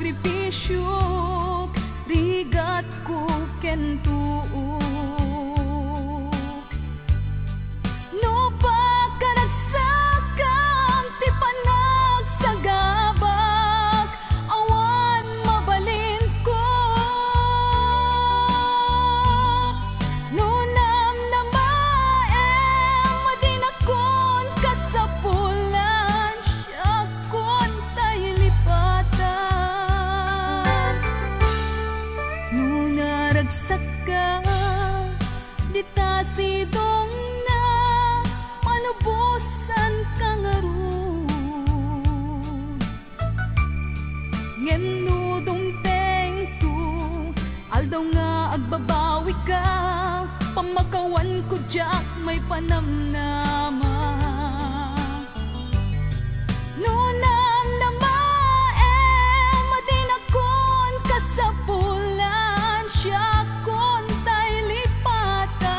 sakripisyo rigat ko kentuo. No pagkanagsakam ti panagsagabak awan mabalin ko. No namnamaem madinakon kasapulan siya kon tayo lipatan. No naragsak ka di ta sidong na malubusan ka nga ron. Ngem no dumteng to aldaw nga agbabawi ka pamakawan ko jak may panamnama. No namnamaem madinakon kasapulan siya kon tayo lipatan.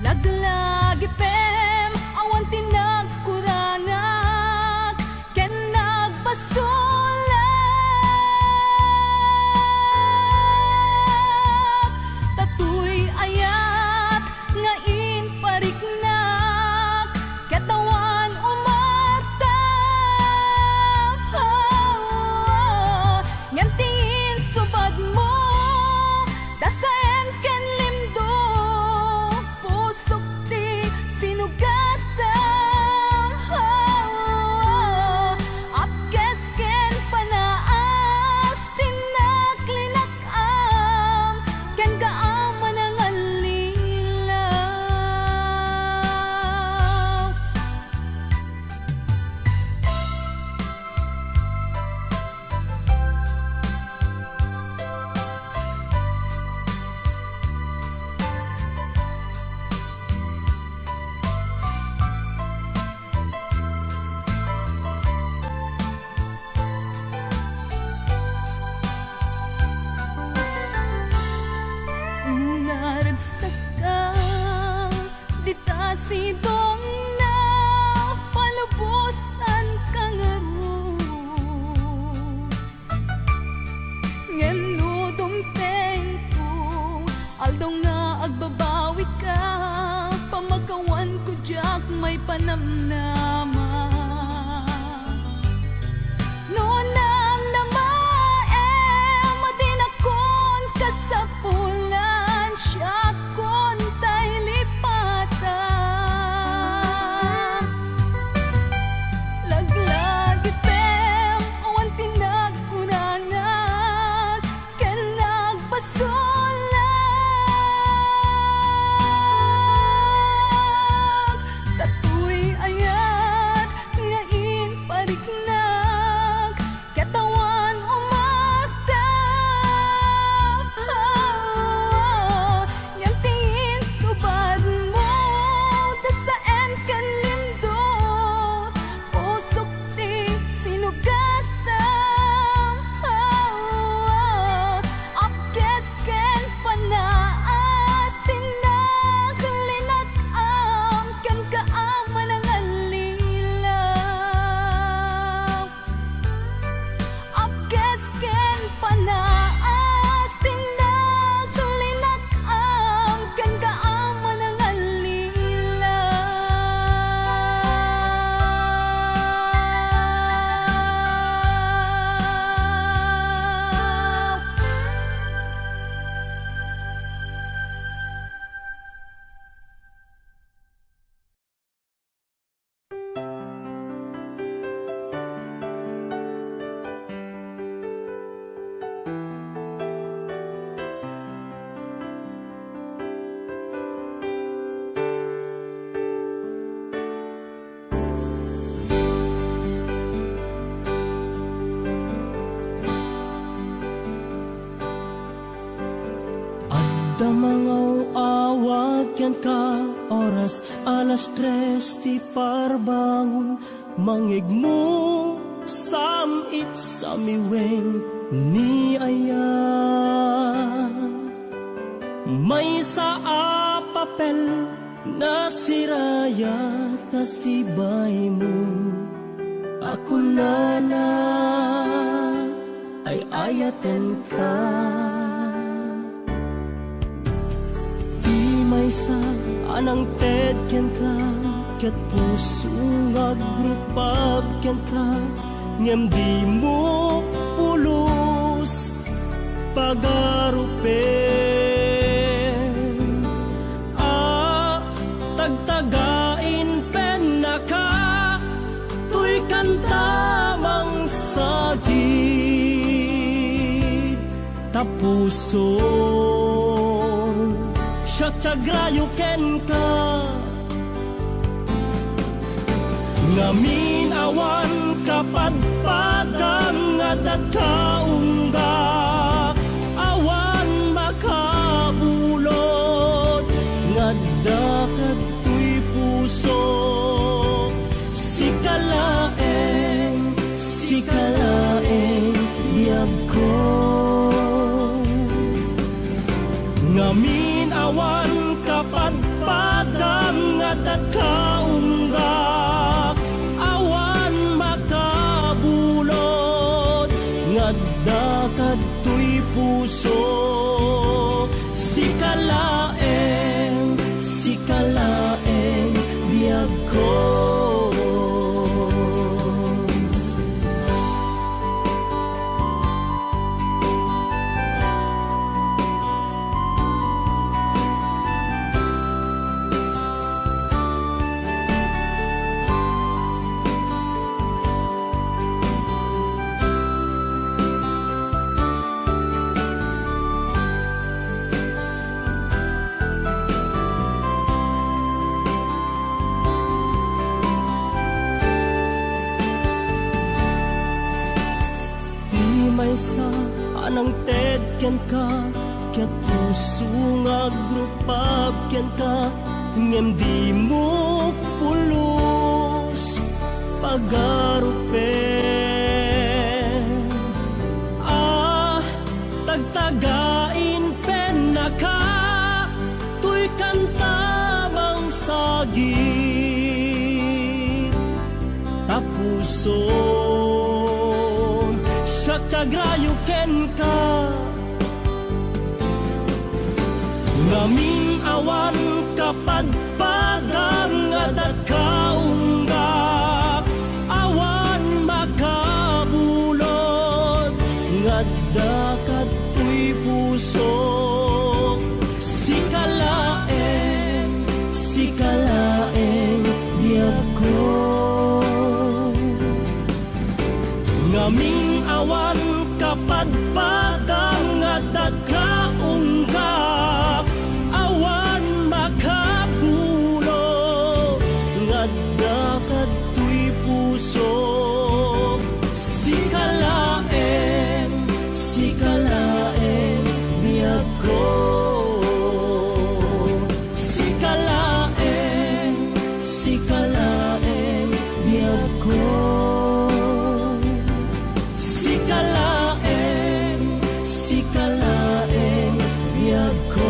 Laglagi pem awan tinagkurangak ken nagpasulat. Tatuy ayat nga inpariknak katawan umatap. Ngan tingin subad mo dasaem ken limdo pusok ti sinugatam. Apkes ken panaas tinaklinakam ken gaaman ang alilaw. Naragsak ka di ta sidong na palubusan ka nga ron. Ngem no dumteng ko aldaw nga agbabawi ka pamakawan ko jak may panamnama. No namnamaem madinakon kasapulan siya kon tayo lipatan. Laglagi pem awan tinagkurangak ken nagpasulat. Tatuy ayat nga inpariknak katawan umatap. Yang tingin subad mo dasaem ken limdo pusok ti sinugatam. Apkes ken panaas tinaklinakam ken kaaman ang alilaw. Apkes ken panaas tinaklinakam ken kaaman ang alilaw. Damangaw awag yan ka oras alas 3 ti parbangon mangigmo samit samiweng ni aya. May sa papel na siraya na sibay mo ako na ay ayaten ka. Di may sa anang tedyan ka, ket puso nga grupab ken ka, ngem di mo pulos pagarupen. Tagtagain pen na ka, tuy kantamang sagid, tapuson siya tiagrayo ken ka. Ngamin awan kapadpadang nga dagkaungga, awan makabulod nga dakat tuy puso. Sikalaeng biyag ko, ngamin awan kapadpadang nga dagkaungga, awan makabulod nga dakat tuy puso. Sikalaeng biyag ko. May sa anang tedyan ka, ket puso nga grupab ken ka, ngem di mo pulos pagarupen. Tagtagain pen na ka, tuy kantamang sagid, tapuson tiagrayo ken ka. Ngamin awan kapadpadang nga dagkaungga, awan makabulod nga dakat tuy puso. Sikalaeng biyag ko, ngamin awan kapadpadang nga dagkaungga, awan makabulod nga dakat tuy puso. Sikalaeng biyag ko, sikalaeng biyag ko. Sikalaeng biyag ko.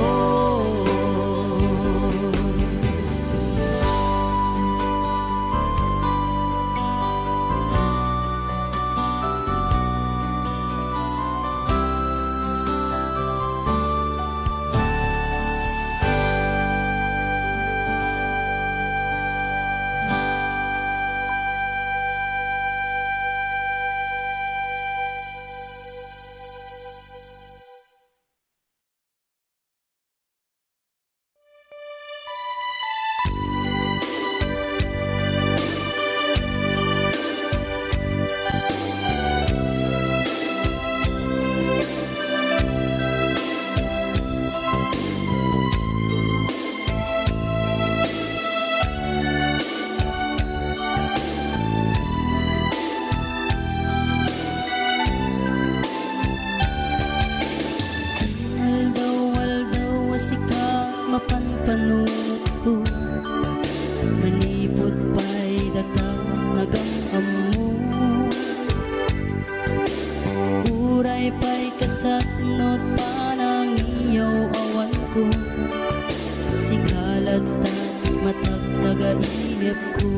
matagtagainip ko.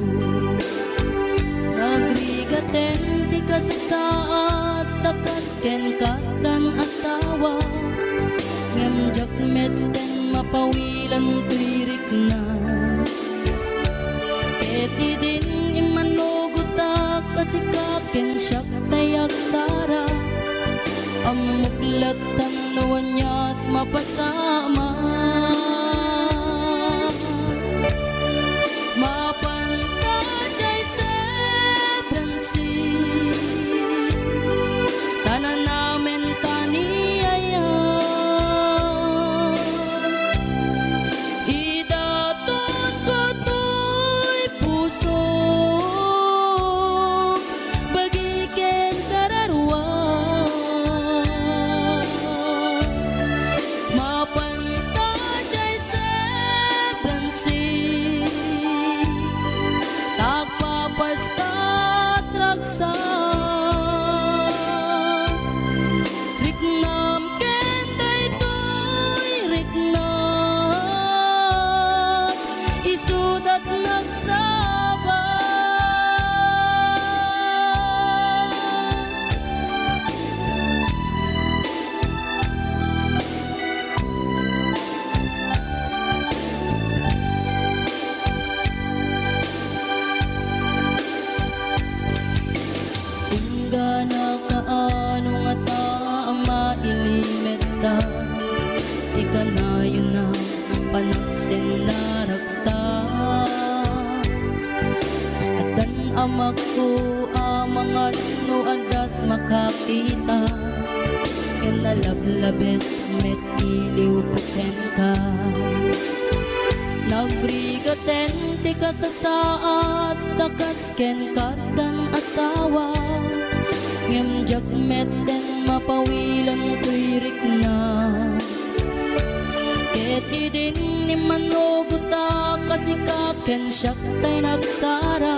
Nagrigate kasasaat takas ken katan asawa ngem jakmet den mapawilan tuirik na eti din imanugutak kasikaken siyak tayak sara amuklat tanuan niya't mapasama mapantajay seven seas tanan namin taniyaya idatot ko to'y puso bagiken kararwa mapantajay seven seas tagpapastat raksa riknam ken daytoy riknam isudat nagsaba Tingga na kaano nga ta mailimeta ika na yun na panaksin na rakta at dan amak ko amangan no adat makakita ken nalablabes met iliw paten ka nagbrigaten ti kasasaat takas ken katan asawa ngem jakmet den mapawilan tuirik na ket idin ni manuguta kasikaken siyak tay nagsara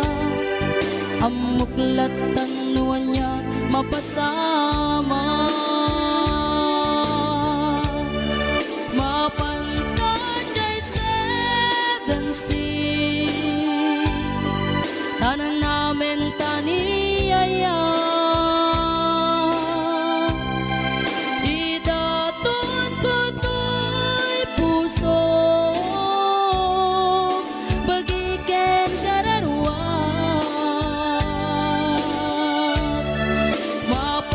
amuklat tanuan niya mapasama mapantajay seven seas tanan namin taniyaya idaton ko to'y puso bagiken kararwa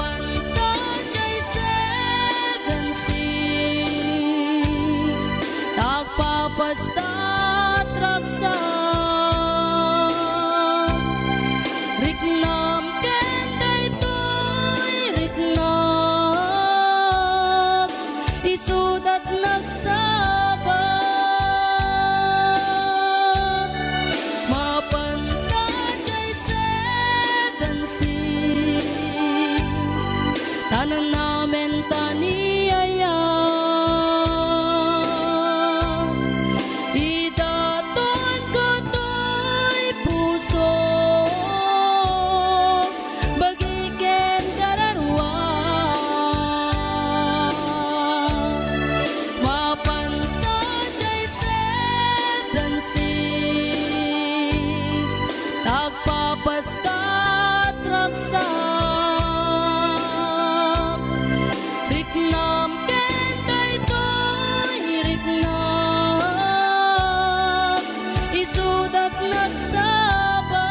mapantajay seven seas tagpapastat raksa riknam ken daytoy riknam isudat nagsaba mapantajay seven seas tanan namin taniyaya idaton ko to'y puso bagiken kararwa mapantajay seven seas tagpapastat raksa riknam ken daytoy riknam isudat nagsaba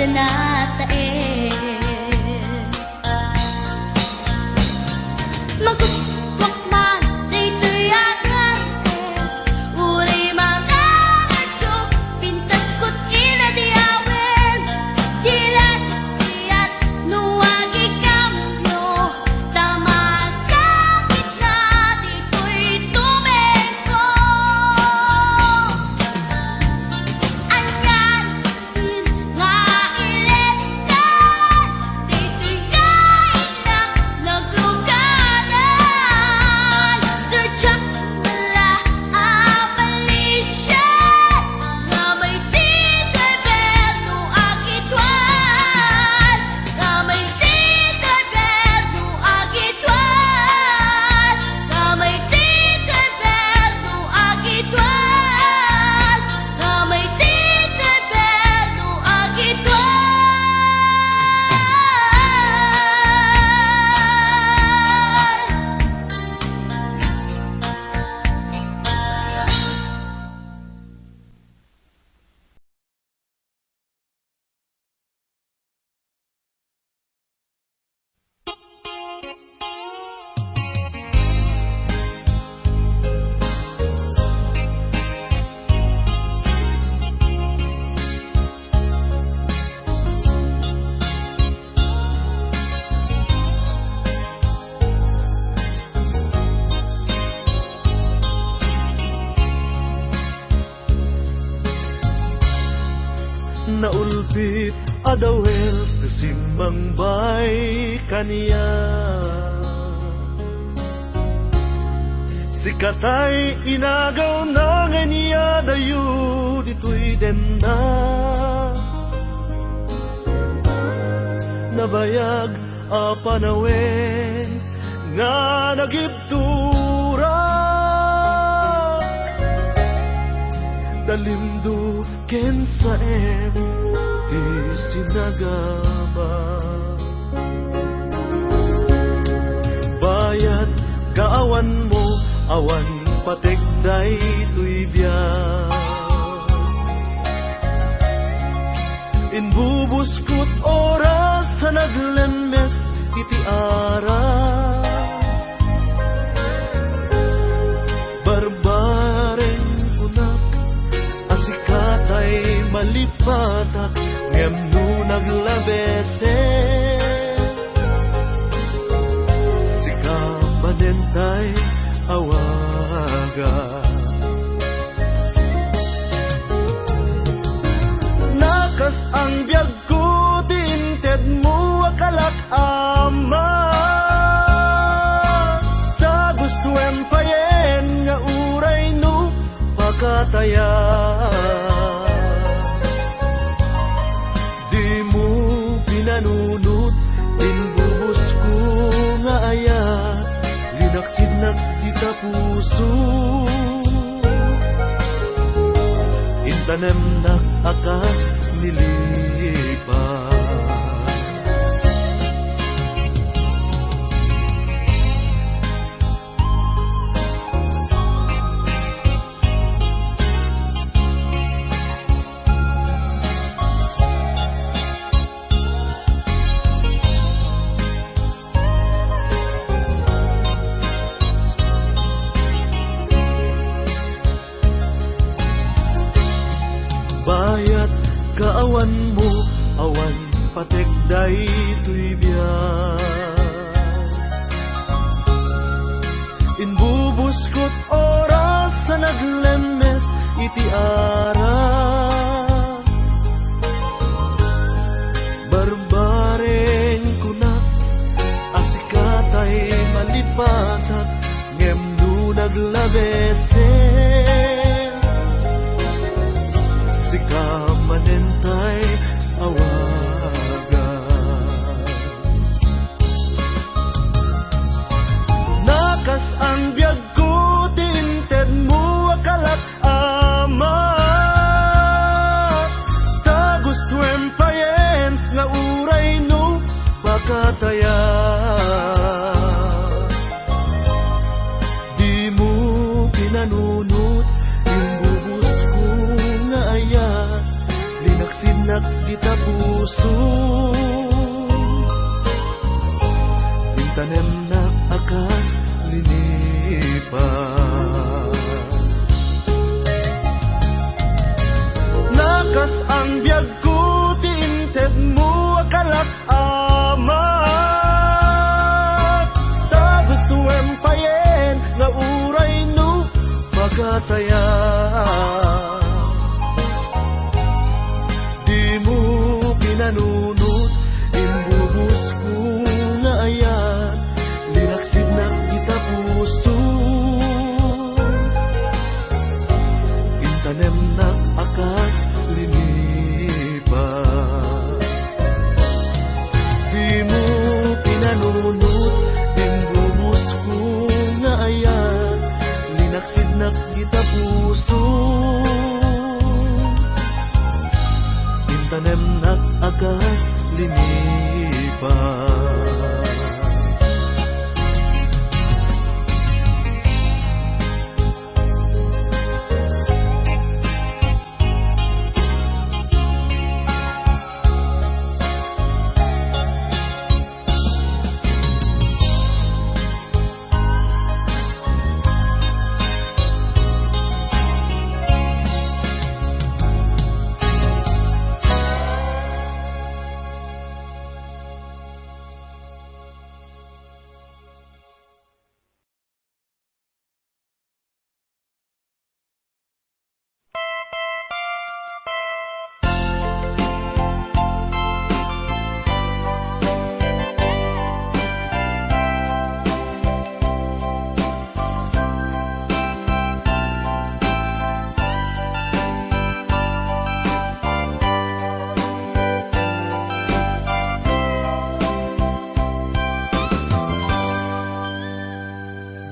sanatae maguswak man dito'y agante uri mga nagtog pintas ko't inadiawin dilat at nuwagi kamyo tama sa gitna dito'y tumeko anyan nga iletan dito'y kain na naglugaran Dutsak mula abalisyan nga may titaberno agitwan nga may titaberno agitwan nga may titaberno agitwan nga may titaberno agitwan Naulpit adawel kasimbang bay kaniya sikatay inagaw na nga niya dayo dito'y denda nabayag a panawen nga nagibtura dalimdo ken sa di sinagama bayat kaawan mo awan pategday tuy biyak inbubuskot oras sa naglemes iti ara barbareng unak asikatay malipatak ngem no naglabese sikapanentay awaga nakas ang biyag ko dinted mo akalak ama sa gusto empayen nga uray no pakataya di mo pinanunot inbubos ko nga aya linaksid na kita puso intanem na akas nilipas bayat kaawan mo awan pategday tuy biyak inbubuskot oras sa naglemes iti ara barbareng kunak asikatay malipatak ngem no naglabese sikamanentay awaga nakas ang biyag ko tinted mo akalak ama sa gusto empayen nga uray no pakataya di mo pinanunod kita puso. Yung tanem na akas linipas. Nakas ang biyag ko, tiinted mo akalat amat. Ta gusto empayen nga uray no magataya. Di mo pinanunot imbuhos ko nga ayan, linaksid na kita puso. Intanem na akas linipas. Di mo pinanunot imbuhos ko nga ayan, linaksid na kita puso. Intanem na akas linipas.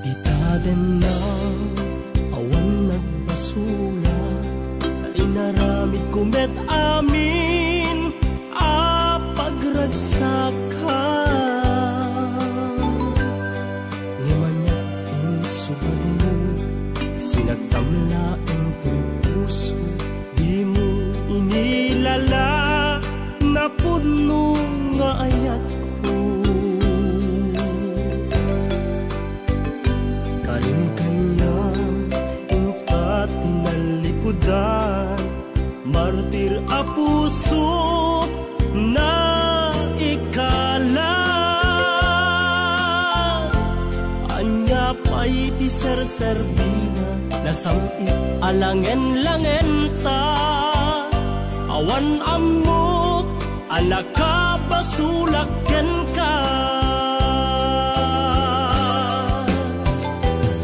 Ditaden na awan nagbasula, na inaramid kumet amin a pagragsaka. Ngimanya insubad mo, sinagtamla ang puso, di mo inilala na puno nga ayat ko. Martir a puso na ikala, anya pa'y ti serserbina, nasamit alangen-langen ta. Awan amok, anak ka basulaken ka.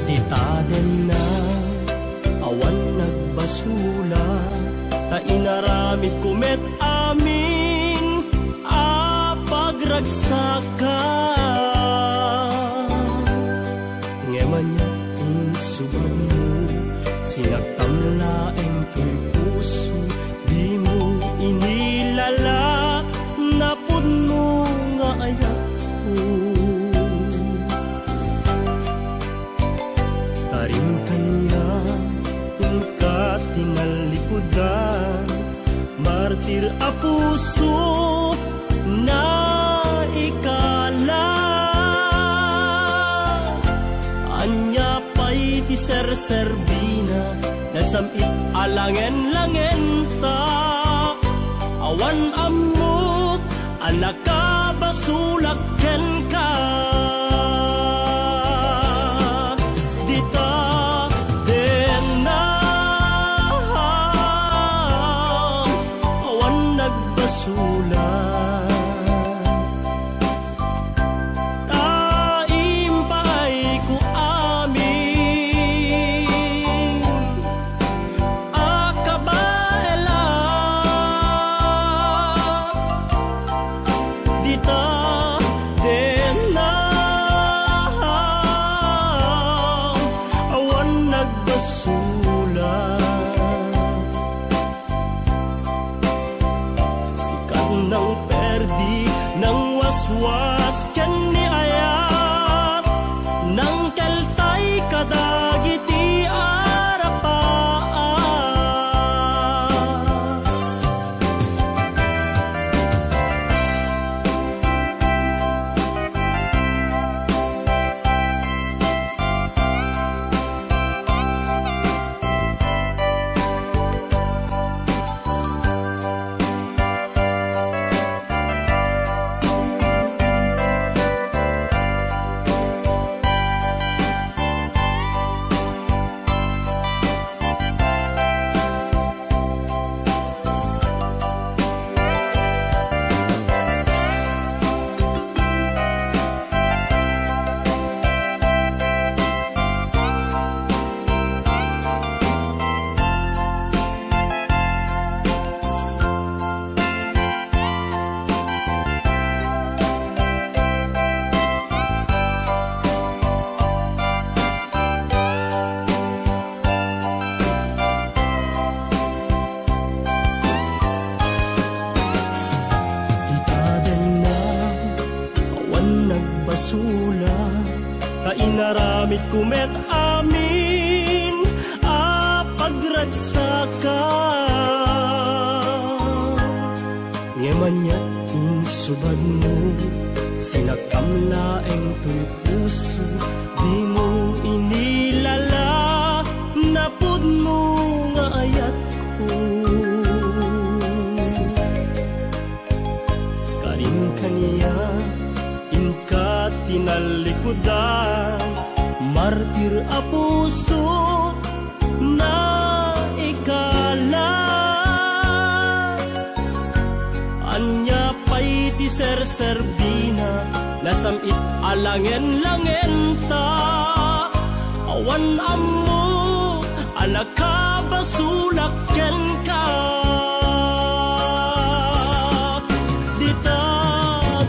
Ditaden na awan nagbasula, ta inaramid kumet amin a pagragsaka. Ngemanya insubad mo, sinagtamlaeng to'y puso, di mo inilala na puno nga ayat ko. Karim kanya ka tinalikudan, martir a puso na ikala, anya pa'y ti serserbina, nasamit alangen-langen ta. Awan amok, anak ka basulaken ka. Dita den na ngaramid kumet amin a pagragsaka. Ngemanya insubad mo sinakamlaeng to'y puso, di mo inilala napud mo nga ayat ko. Karin kaniya inka tinalikudan, martir a puso na ikala. Anya pa'y ti ser-serbina, nasamit alangen-langen ta. Awan ammo, anak ka basulaken ka. Dita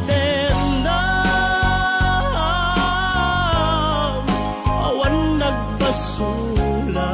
denam, awan nagbasula.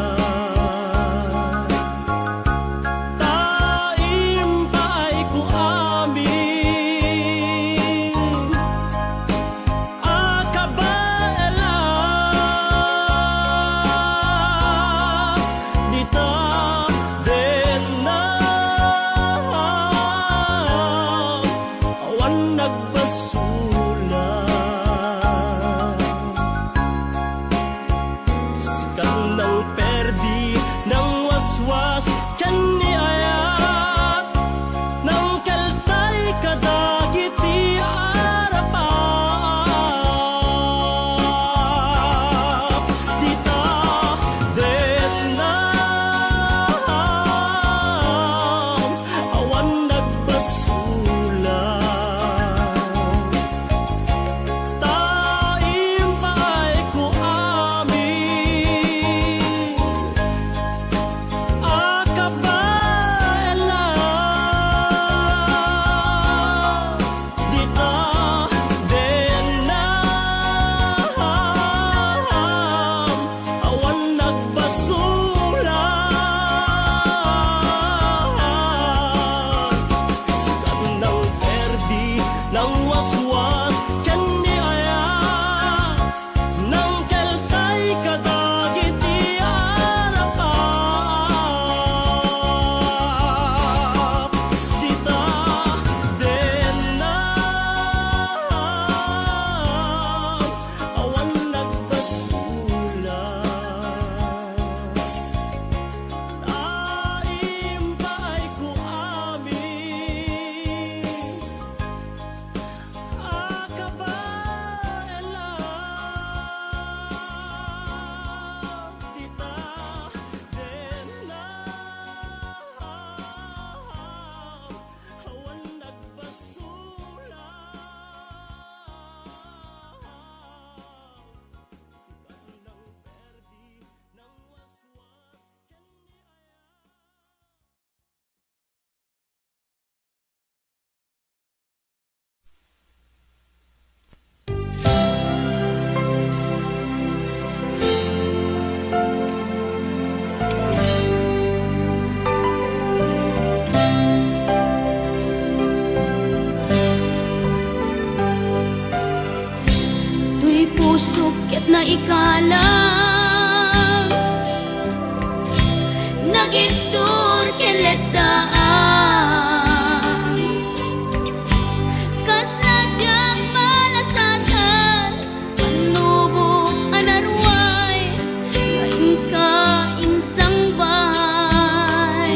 Na ikalang nagitur keletaan kas nadyang malasatan panubo anarway ngayon ka insang bahay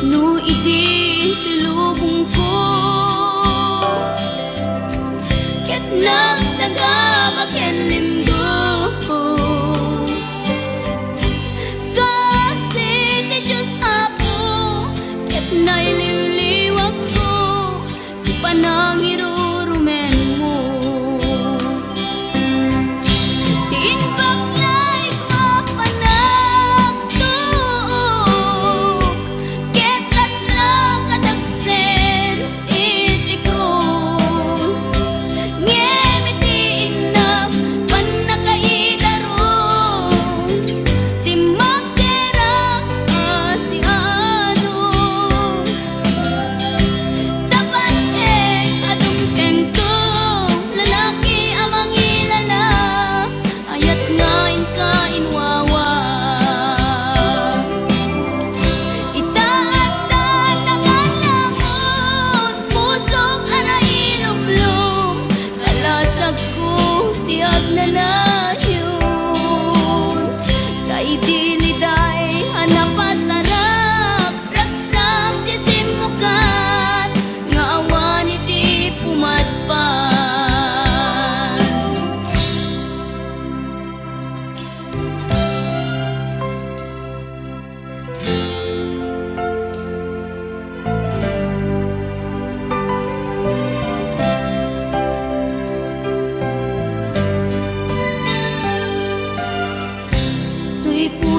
no idin tilubong ko ket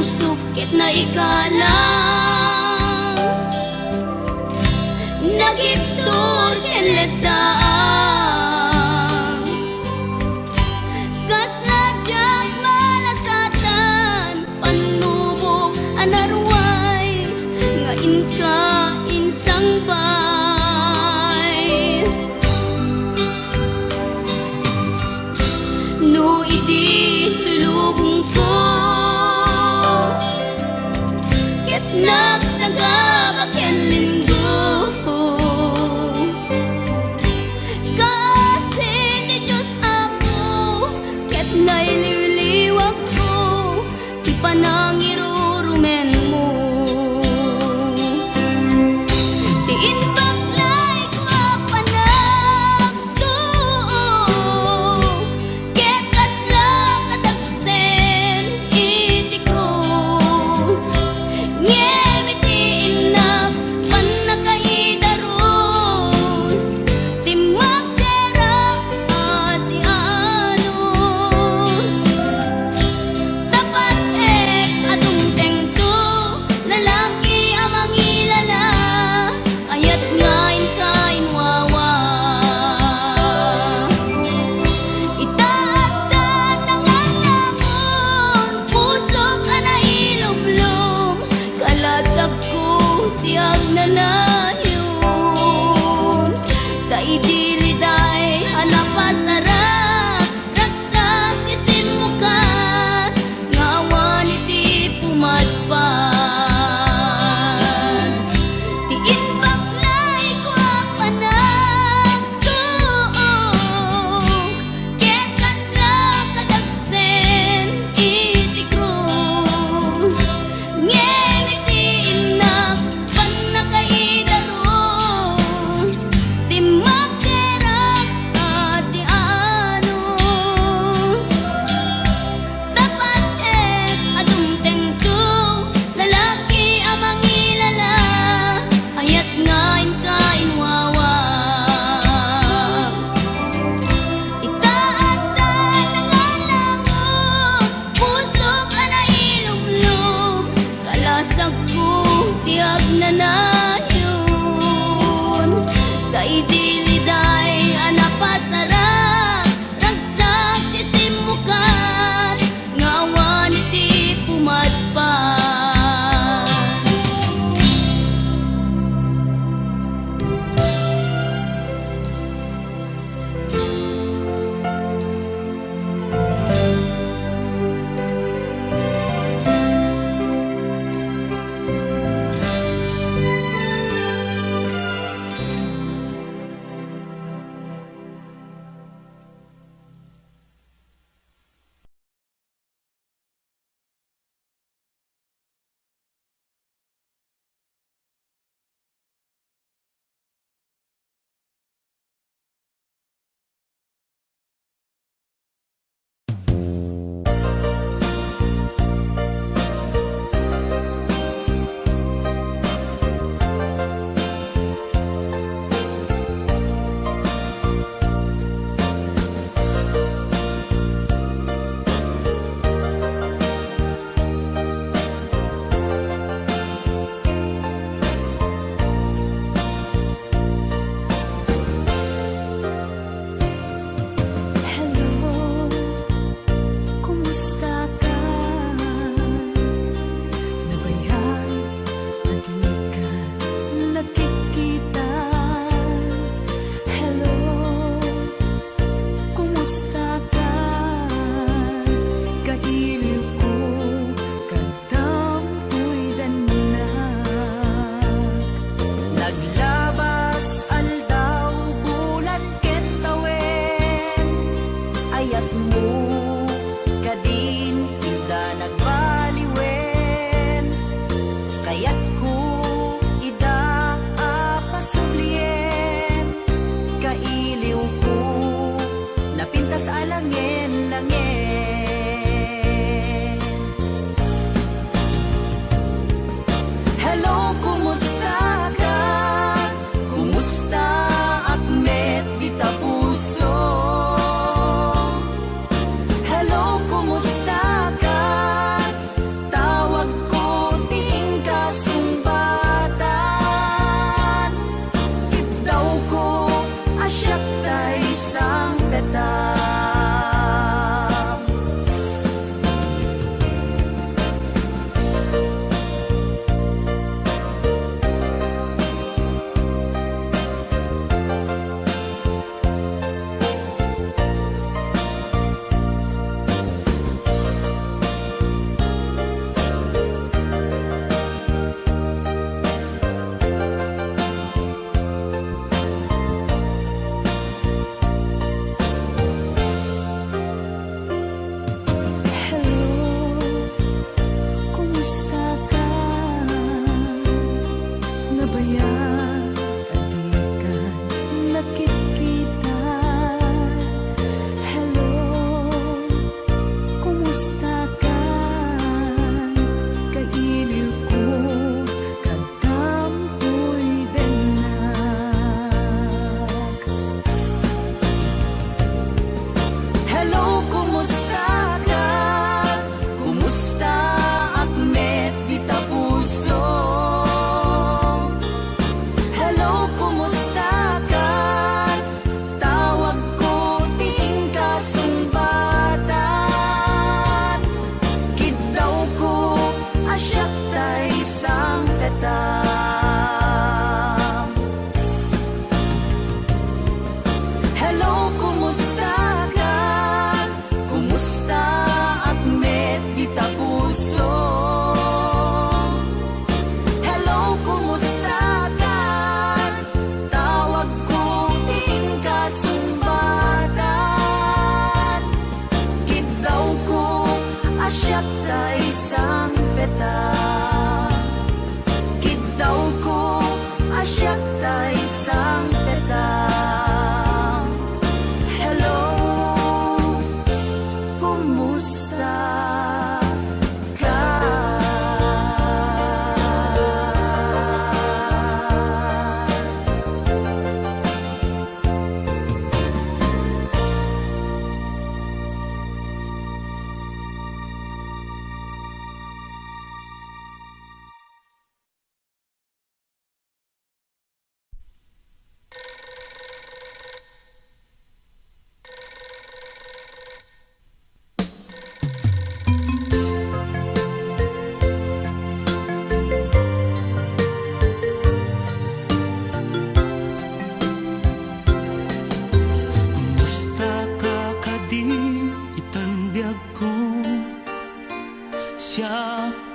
sukit na ikalang nagiptor kenledaan kas najag malasatan panubok anarway nga inka insang bay no idi tulubong ko ket nagsagabak ken lindo kasi ni Diyos ako ket naililiwag ko ti panangirurumen mo ti inbaklay ko apanagdo ket asla kadagsen iti krus ngewiti inap panakaidarus ti magderang asianos tapat cek adung tengto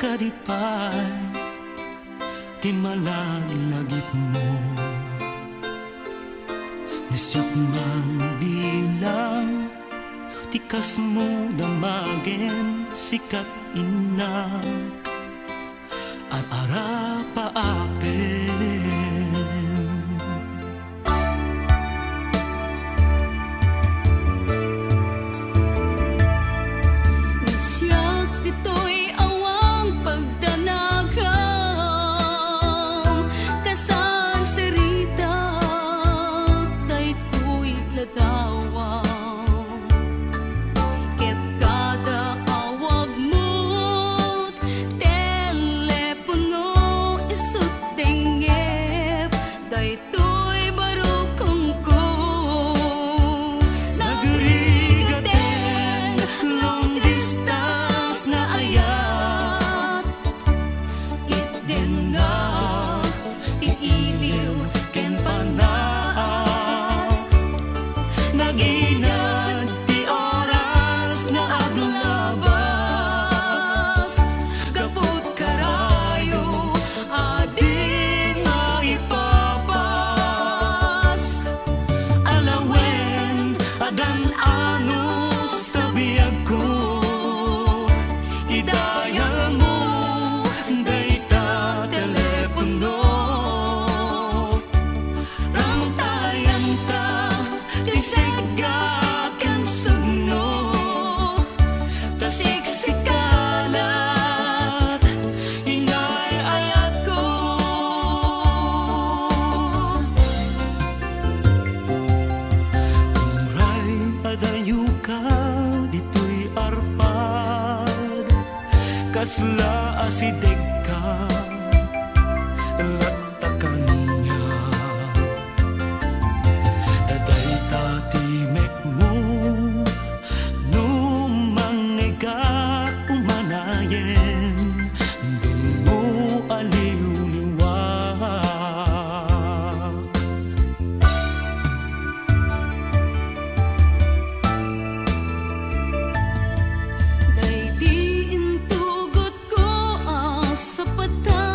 kadipay ti malalagip mo nasyak man bilang tikas mo damagen sikat inak at arapaapen Nasyak dito'y awang pagdanagam kasan serita daytoy ladawang ket kada awag mo't telepono isut tengep daytoy barukong ko nagrigaten long distance na ayat itden nga tiiliw ken panas naginad ti oras nga aglabas gapot karayo adin nga ipapas alawen adan anus sa biyag ko idayal mo dayta telepono ramtayan ta ti segaken sugno tasiksikalat ingay ayat ko uray adayu ka dito'y arpad kasla asideg ka latakan niya daday tatimek mo numangigat umanayen dungo aliw-liwak Daydi intugot ko sa pata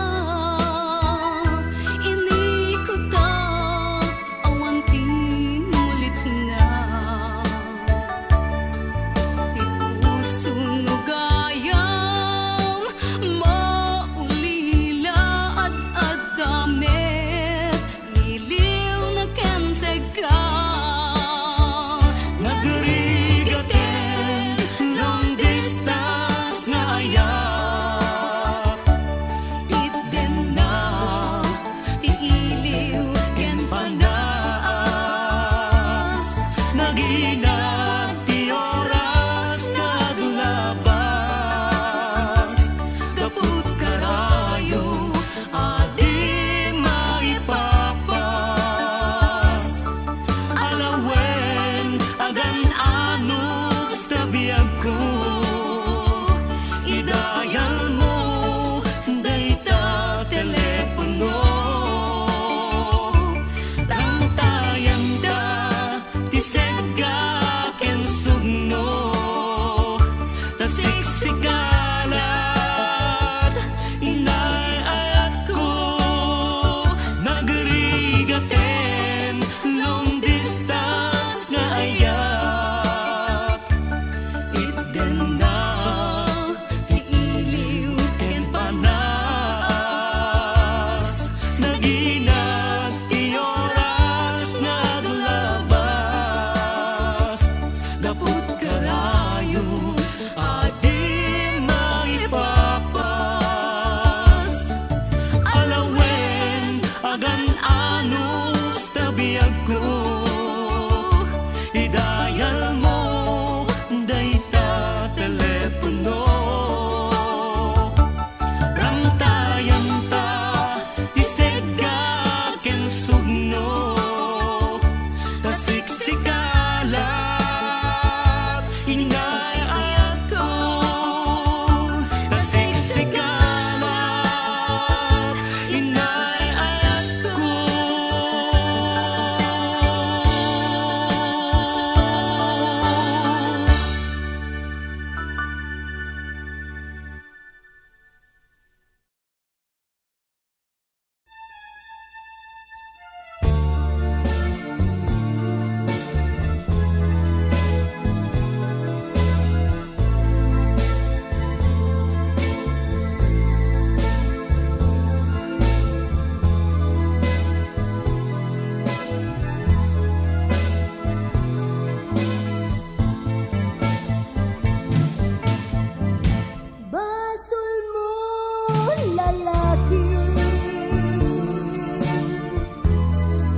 lalaki.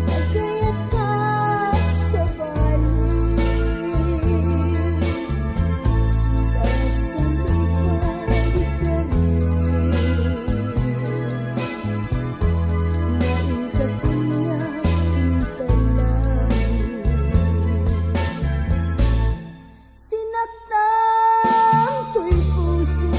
Nagkayakap sa bali, kasalupan ka rin. Naingkapunyak talagi, sinaktan ko'y puso.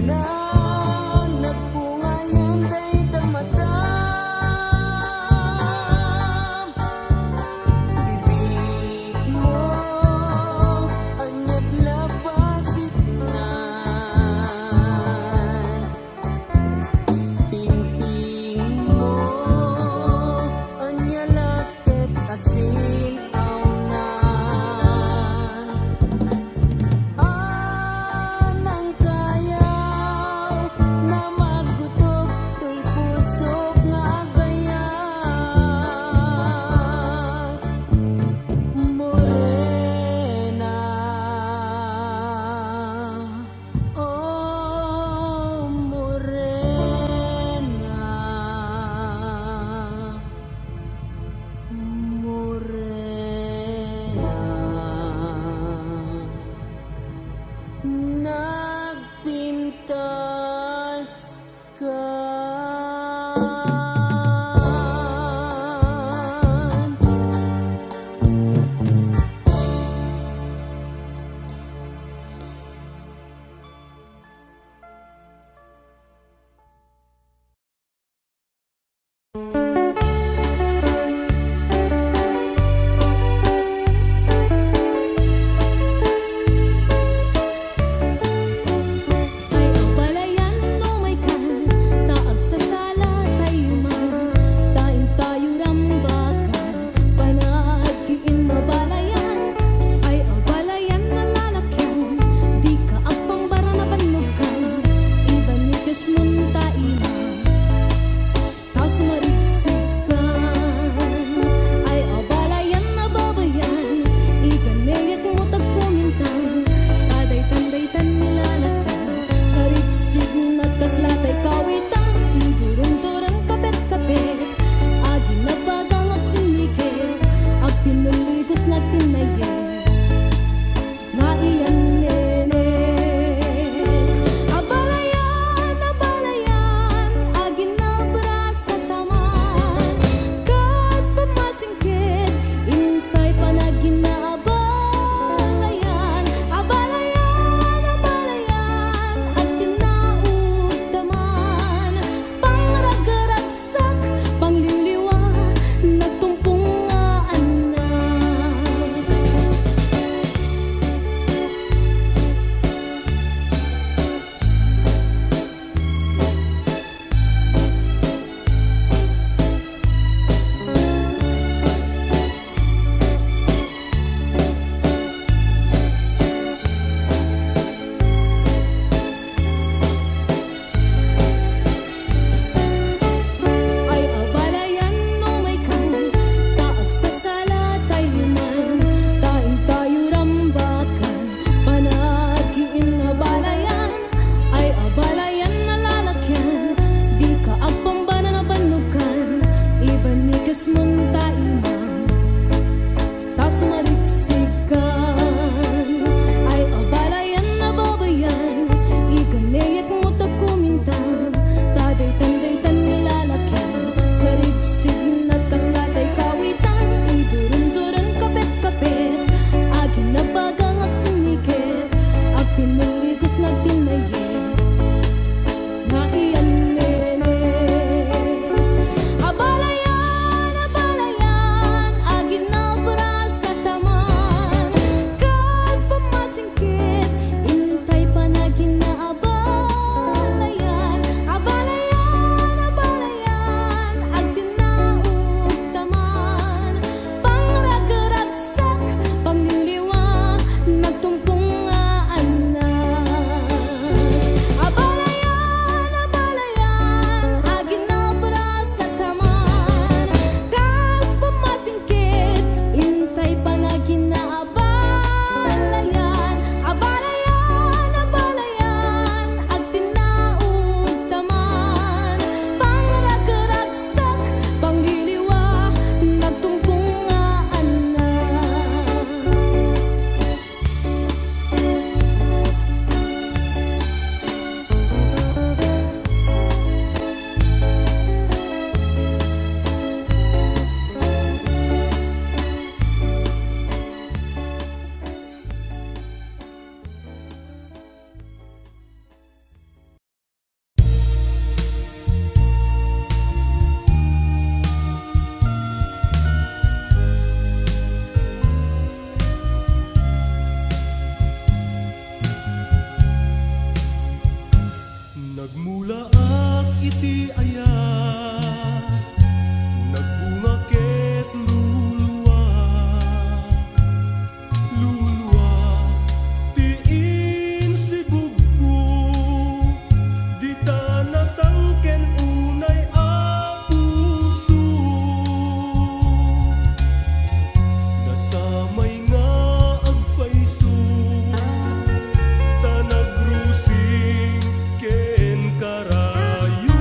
na nagpungayan kay tamatam. Bibig mo anyat labasit nan. Tingting mo anya laket asin aunan. Anang kayaw na maggutok to'y pusok nga agayat. Morena, oh morena, morena. Nagpintas ka. Ay, ang balay Nagmula ak iti ayat, nagbunga ket luluwa, luluwa tiin si bugko, di ta natangken unay a puso. Nasamay nga agpaiso, ta nagrusing ken karayo.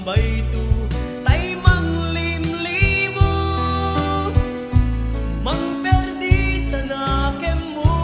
bayto tay manglimlimo mangperdi tanakem mo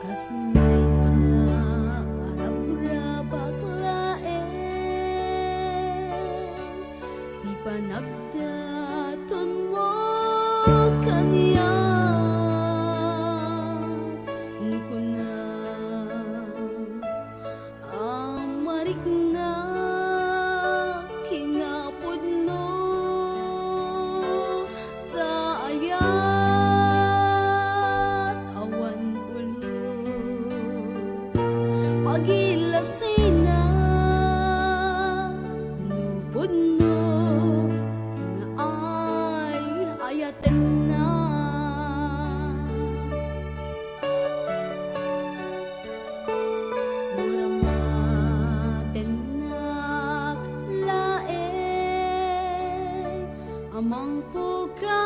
Kasumay sa arabura baklae di pa nagdaton mo kaniya nuko na amarik na kinapod no daayat awan pagilasina nubod no na ay ayaten na muramaten na lae amang puka